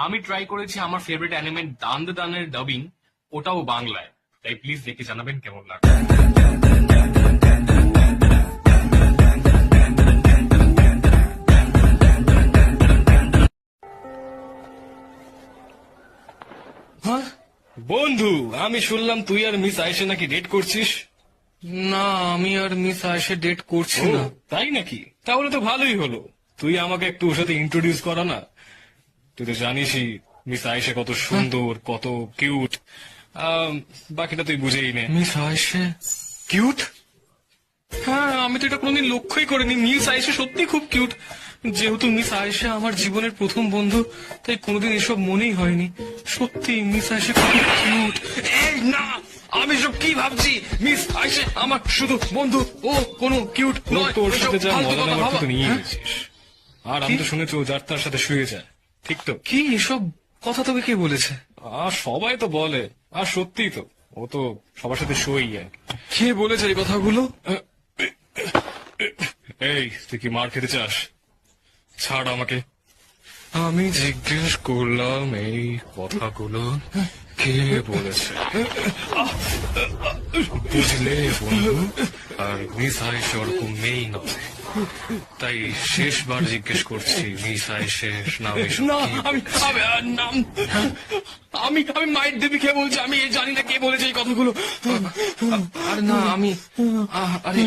আমি ট্রাই করেছি আমার ফেভারিট অ্যানিমে দান দ্য দানের ডাবিং, ওটাও বাংলায়। তাই প্লিজ দেখে জানাবেন কেমন লাগে। হ্যাঁ বন্ধু, আমি শুনলাম তুই আর মিস আয়েশা নাকি ডেট করছিস। না, আমি আর মিস আয়েশা ডেট করছি ও, না। তাই নাকি? তাহলে তো ভালোই হলো। তুই আমাকে একটু ওর সাথে ইন্ট্রোডিউস করা না। তুই তো জানিসই মিস আয়েশা কত সুন্দর, কত কিউট। বাকিটা তুই বুঝেই নে। Miss Ayesha cute? হ্যাঁ, আমি তো এটা কোনোদিন লক্ষ্যই করিনি। মিস আয়েশা সত্যি খুব কিউট। যেহেতু মিস আয়েশা আমার জীবনের প্রথম বন্ধু, তাই কোনোদিন এসব মনেই হয়নি। সত্যি মিস আয়েশা খুব কিউট। এই না, আমি সব কি ভাবছি? মিস আয়েশা আমার শুধু বন্ধু, ও কোনো কিউট নয়। তোর এসব সাথে যা ফালতু মজা কথা নেওয়ার ভাবা। তো নিয়ে হ্যাঁ? গেছিস। আর আমি তো শুনেছি ও যার তার সাথে শুয়ে যায়, ঠিক তো? কি এসব কথা তোকে কে বলেছে? আর সবাই তো বলে, আর সত্যিই তো, ও তো সবার সাথে শুয়েই যায়। কে বলেছে এই কথাগুলো? এই, তুই কি মার খেতে চাস? ছাড় আমাকে। আমি জিজ্ঞেস করলাম এই কথাগুলো কে বলেছে? বুঝলে বন্ধু, আর মিস আয়েশা ওরকম মেয়েই নয়। তাই শেষবার জিজ্ঞেস করছি, মিস আয়েশার নাম এসব না, কি? আমি মায়ের দেবী কে বলছি? আমি জানি না কে বলেছে এই কথাগুলো। আর না, আমি আরে